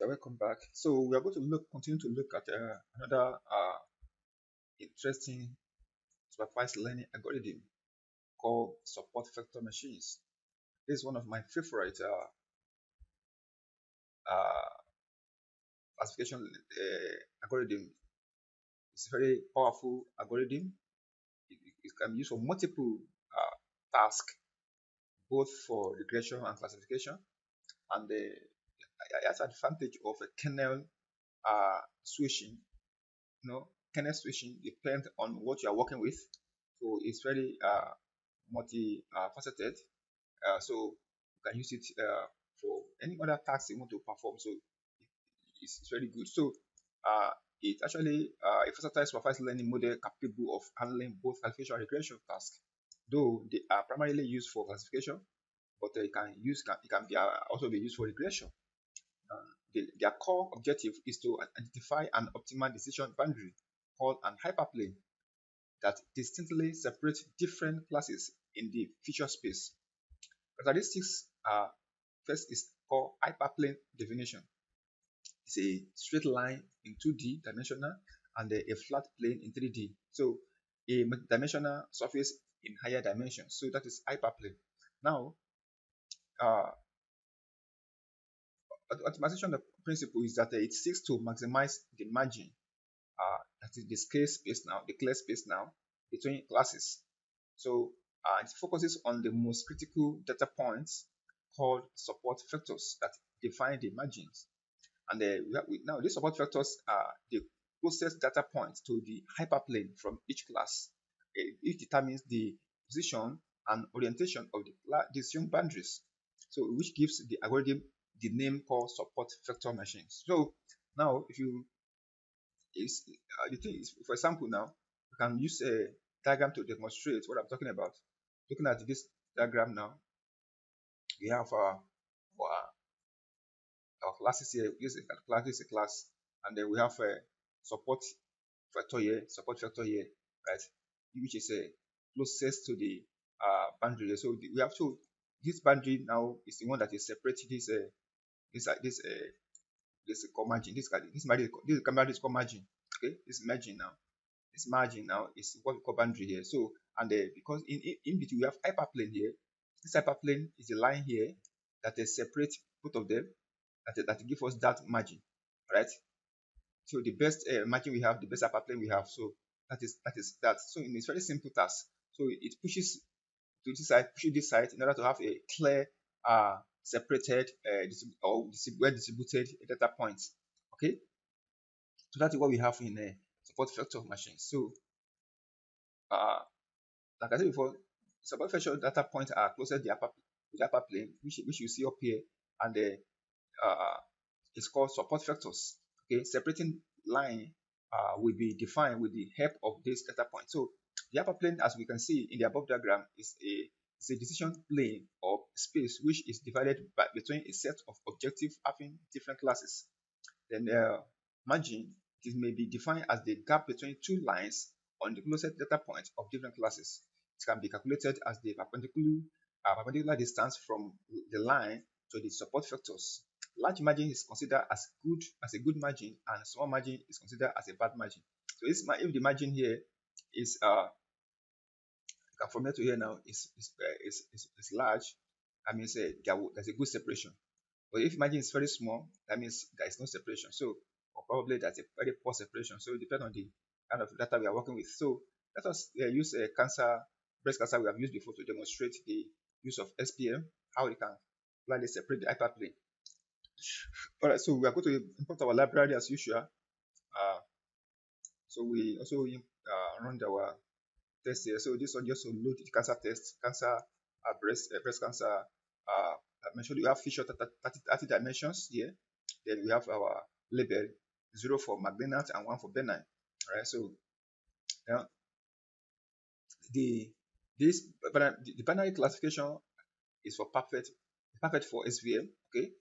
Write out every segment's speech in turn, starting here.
welcome back. So we are going to continue to look at another interesting supervised learning algorithm called support vector machines. This is one of my favorite classification algorithm. It's a very powerful algorithm. It can be used for multiple tasks, both for regression and classification. And it has advantage of a kernel switching. Kernel switching depends on what you are working with. So it's very multi-faceted. So you can use it for any other task you want to perform. So it's very good. So it's actually a versatile supervised learning model capable of handling both classification and regression tasks. Though they are primarily used for classification, but it can be also be used for regression. Their core objective is to identify an optimal decision boundary called an hyperplane that distinctly separates different classes in the feature space. Characteristics are first is called hyperplane definition. It's a straight line in 2D dimensional and a flat plane in 3D. So a dimensional surface in higher dimensions. So that is hyperplane. Now, optimization principle is that it seeks to maximize the margin, that is the clear space now between classes. So it focuses on the most critical data points called support vectors that define the margins. And now these support vectors are the closest data points to the hyperplane from each class. It determines the position and orientation of the decision boundaries. So which gives the algorithm the name called support vector machines. So now if you the thing is, for example, now you can use a diagram to demonstrate what I'm talking about. Looking at this diagram now, we have our classes here. This is a class, and then we have a support vector here, right? Which is a closest to the boundary. So we have to this boundary now is the one that is separating this called margin. This boundary is called margin. Okay, this margin now. This margin now is what we call boundary here. So because in between we have hyperplane here. This hyperplane is a line here that is separate both of them that give us that margin, right? So the best margin we have, the best hyperplane we have. So that is that. So in this very simple task, so it pushes to this side, pushing this side in order to have a clear separated well distributed data points. Okay, so that's what we have in a support vector machine. So like I said before, support vector data points are closer to the upper plane, which you see up here, and it's called support vectors. Okay, separating line will be defined with the help of this data point. So the upper plane, as we can see in the above diagram, is a decision plane or space which is divided between a set of objectives having different classes. Then margin, it may be defined as the gap between two lines on the closest data point of different classes. It can be calculated as the perpendicular distance from the line to the support vectors. Large margin is considered as a good margin, and small margin is considered as a bad margin. So if the margin here is from here to here now is large, that means there's a good separation. But if margin is very small, that means there is no separation. So or probably that's a very poor separation. So it depends on the kind of data we are working with. So let us use a breast cancer we have used before to demonstrate the use of SPM, how we can clearly separate the hyperplane. Alright, so we are going to import our library as usual. So we also run our test here. So this one just to load the cancer test, breast cancer. Mention we have feature 30 dimensions here. Then we have our label 0 for malignant and 1 for benign. Alright, so the binary classification is for perfect for SVM. Okay,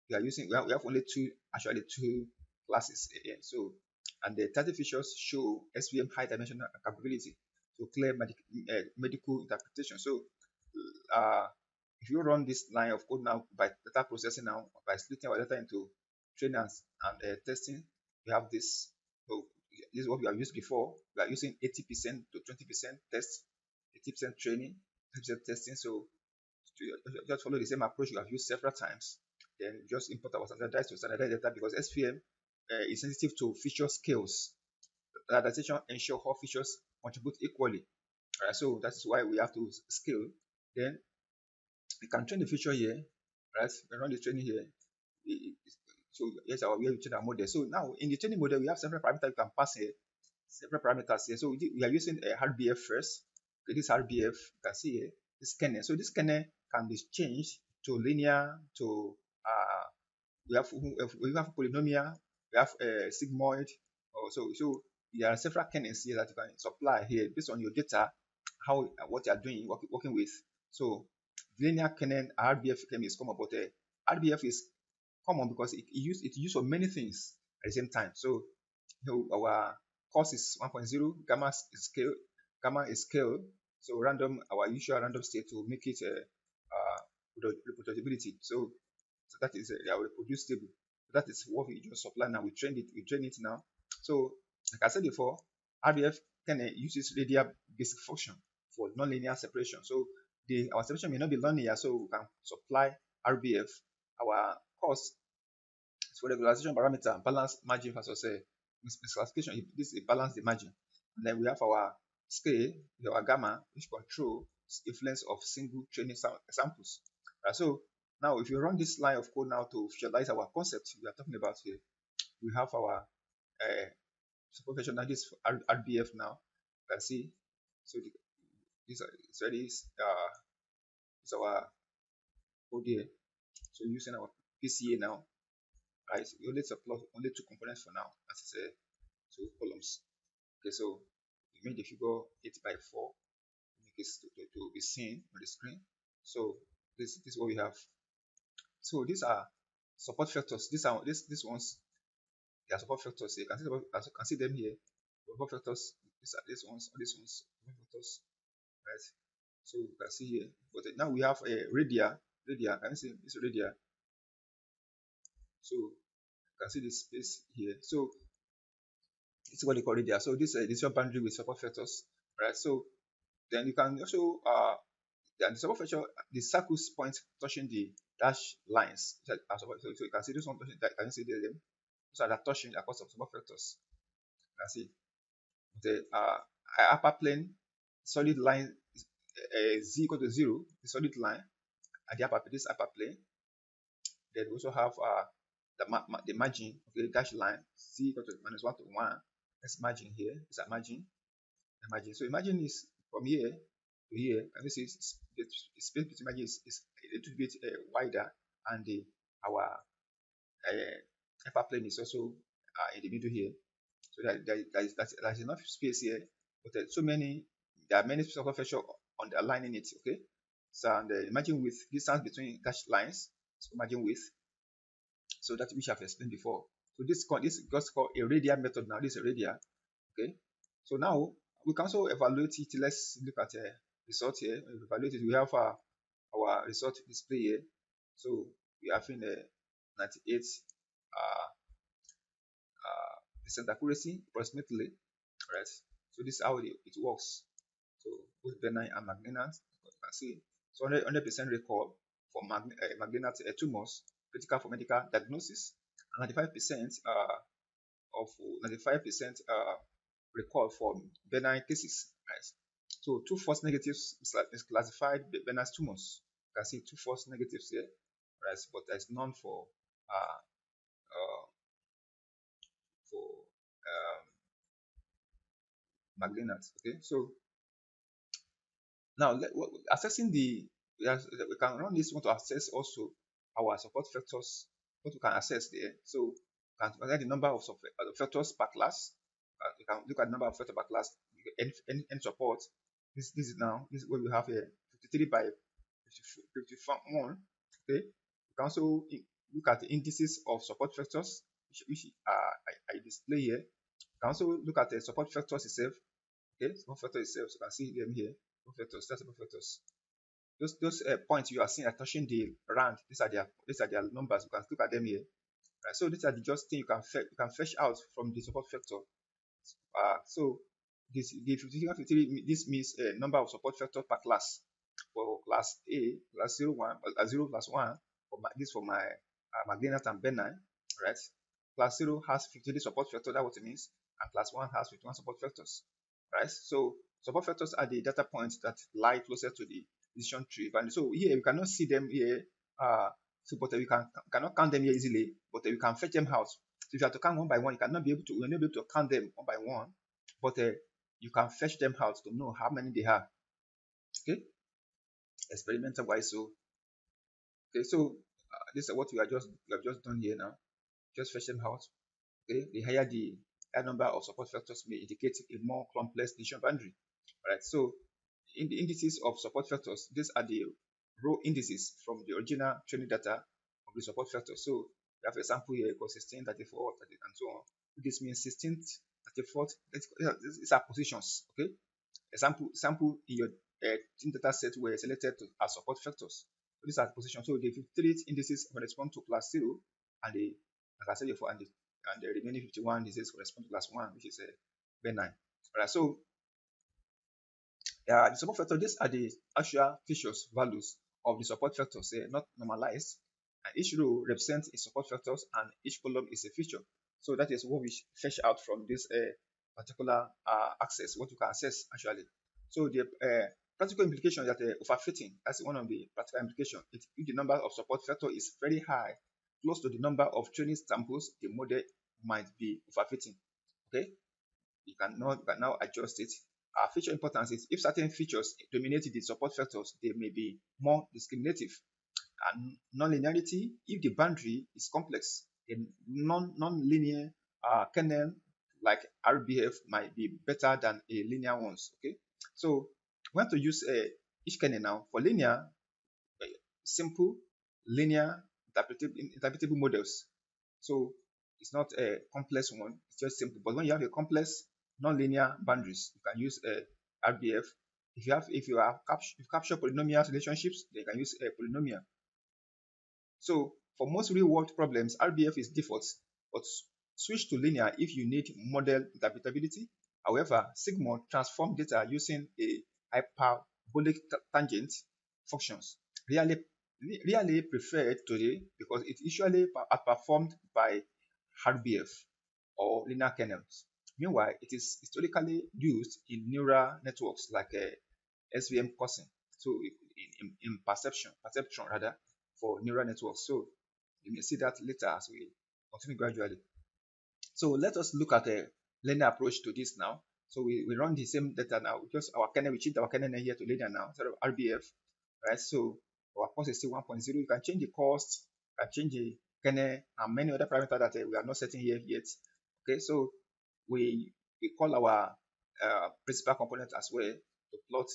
we have only two classes here. So and the 30 features show SVM high dimensional capability to clear medical interpretation. So if you run this line of code now by data processing now by splitting our data into training and testing, we have this. So this is what we have used before. We are using 80% to 20% test, 80% training, 20% testing. So to just follow the same approach we have used several times. Then just import our standardized to standardized data, because SVM is sensitive to feature scales. Standardization ensure all features contribute equally. So that's why we have to scale. Then we can train the feature here, right? We run the training here. So here's our way to train our model. So now in the training model, we have several parameters you can pass here. Several parameters here. So we are using a RBF first. Okay, this RBF, you can see here, this kernel. So this kernel can be changed to linear, to we have polynomial, we have sigmoid. So there are several kernels here that you can supply here based on your data, how what you are doing, working with. So linear kernel RBF kernel is common, but RBF is common because it's used for many things at the same time. So our cost is 1.0, gamma is scale. So random, our usual random state to make it reproducibility. So that is our reproducible. That is what we just supply now. We train it now. So like I said before, RBF can uses radial basic function for nonlinear separation. So our separation may not be linear, so we can supply RBF. Our cost is for regularization parameter, balance margin versus misclassification. This is balance the margin. And then we have our scale, our gamma, which control influence of single training samples. So now if you run this line of code now to visualize our concept we are talking about here, we have our supervision. Now this RBF now, you can see. So this is our code here. So using our PCA now, right? We only supply only two components for now, as I say, two columns. Okay, so we made the figure 8x4, make it to be seen on the screen. So this is what we have. So these are support factors. These ones, they are support factors. You can see them here. Support factors. These ones, support factors, right? So you can see here. But now we have a radial. Can you see this radial? So you can see this space here. So this is what they call radial. So this is your boundary with support factors, right? So then you can also the support factor, the circles point touching the dash lines. So you can see this one touching. Can you see them? Those are the touching across of support factors. You can see the upper plane solid line z equal to 0, the solid line at the this upper plane. Then we also have the margin of the dash line z equal to -1 to 1. That's margin here. It's a margin. The margin. So imagine is from here to here. And this is the space between margin is a little bit wider, and our upper plane is also in the middle here. So there's enough space here, but there are many support features underlining it. Okay, so and imagine with distance between dash lines. So imagine with, so that which I've explained before. So this is just called a radial method. Now this is a radial. Okay, so now we can also evaluate it. Let's look at a result here. We evaluate it. We have our result display here. So we are having a 98 percent accuracy approximately, right? So this is how it works. So both benign and malignant, you can see. So 100% recall for malignant tumors, critical for medical diagnosis, and 95% of 95% recall for benign cases, right? So two false negatives is classified benign tumors. You can see two false negatives here, right? But there's none for malignant. Okay, so now assessing we can run this one to assess also our support factors, what we can assess there. So we can calculate the number of factors per class. You can look at the number of factors per class. N support. This is where we have a 53 by 51. Okay, you can also look at the indices of support factors, which I display here. You can also look at the support factors itself. Okay, support factor itself. So you can see them here. Support factors. That's support factors. Those points you are seeing are touching the rand. These are their numbers. You can look at them here. Right? So these are the just thing you can fetch out from the support vector. So the 53 this means a number of support vectors per class. For class A, class 0, 1, 0 plus 1, this for my Magdalena and Benai, right? Class 0 has 53 support vectors, that's what it means, and class 1 has 51 support vectors, right? So support vectors are the data points that lie closer to the decision tree value. So here you cannot see them here, but you cannot count them here easily, but you can fetch them out. So if you have to count one by one, you're not be able to count them one by one, but you can fetch them out to know how many they have. Okay, experimental wise. So okay, so this is what we have just done here now. Just fetch them out. Okay, the higher the number of support vectors may indicate a more complex decision boundary. All right, so in the indices of support vectors, these are the row indices from the original training data of the support vector. So we have a sample here equals 16, 34, 30, and so on. This means 16th, 34th. These are positions. Okay, a sample in your data set were selected as support vectors. So these are positions. So the 53 indices correspond to class 0, and the, like I said before, and the remaining 51 indices correspond to class 1, which is a B9. All right, so the support vector, these are the actual features values of the support vectors, not normalized. And each row represents a support vectors, and each column is a feature. So that is what we fetch out from this particular access, what you can access actually. So the practical implication that overfitting, that's one of the practical implications. If the number of support vector is very high, close to the number of training samples, the model might be overfitting. Okay, you can now adjust it. Feature importance is if certain features dominate the support vectors, they may be more discriminative. And non-linearity, if the boundary is complex, a non-linear kernel like RBF might be better than a linear ones. Okay, so we want to use each kernel now for linear, simple, linear, interpretable models. So it's not a complex one; it's just simple. But when you have a complex non-linear boundaries, you can use a RBF. If you capture polynomial relationships, then you can use a polynomial. So for most real-world problems, RBF is default, but switch to linear if you need model interpretability. However, Sigmund transform data using a hyperbolic tangent functions. Really preferred today because it's usually outperformed by RBF or linear kernels. Meanwhile, it is historically used in neural networks like SVM coursing. So in perception rather, for neural networks. So you may see that later as we continue gradually. So let us look at a linear approach to this now. So we run the same data now. Just our kernel, we change our kernel here to linear now instead of RBF, right? So our cost is still 1.0. You can change the cost, you can change the kernel, and many other parameters that we are not setting here yet. Okay, so we call our principal component as well to plot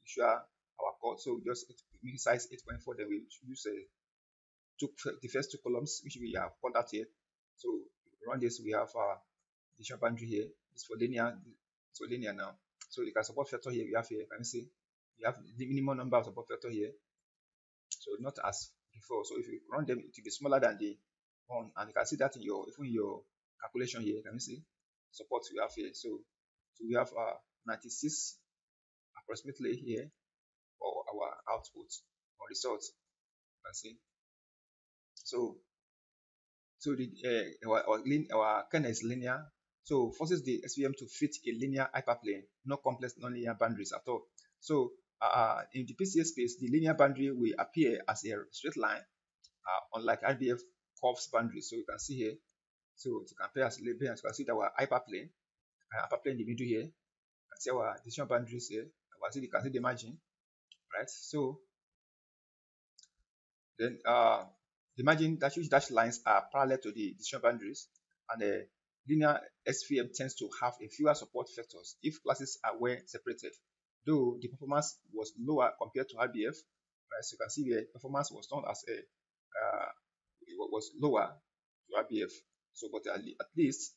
usual our code. So just make size 8.4. Then we use the first two columns which we have called out here. So run this, we have our decision boundary here. It's for linear. It's for linear now. So you can support vector here. We have here. Can you see? You have the minimum number of support vector here. So not as before. So if you run them, it will be smaller than the one, and you can see that in your calculation here. Can you see support we have here? So we have 96 approximately here for our output or results. You can see. So the our kernel is linear. So forces the SVM to fit a linear hyperplane, no complex nonlinear boundaries at all. So in the PCA space, the linear boundary will appear as a straight line, unlike RDF curves boundary. So you can see here. So to compare as linear, you can see that our hyperplane in the middle here. You can see our decision boundaries here. You can see the margin, right? So then the margin dashed lines are parallel to the decision boundaries, and the linear SVM tends to have a fewer support vectors if classes are well separated, though the performance was lower compared to RBF. Right, so you can see the performance was not as it was lower to RBF. So, but at least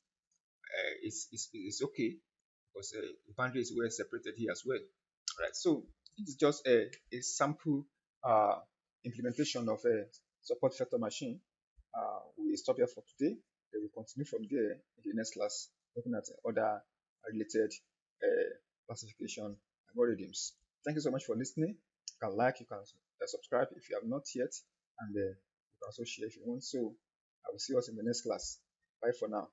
it's okay because the boundary is well separated here as well. Right, so it is just a sample implementation of a support vector machine. we stop here for today. Then we continue from there in the next class, looking at other related classification algorithms. Thank you so much for listening. You can like, you can subscribe if you have not yet, and you can also share if you want. So I will see us in the next class. Bye for now.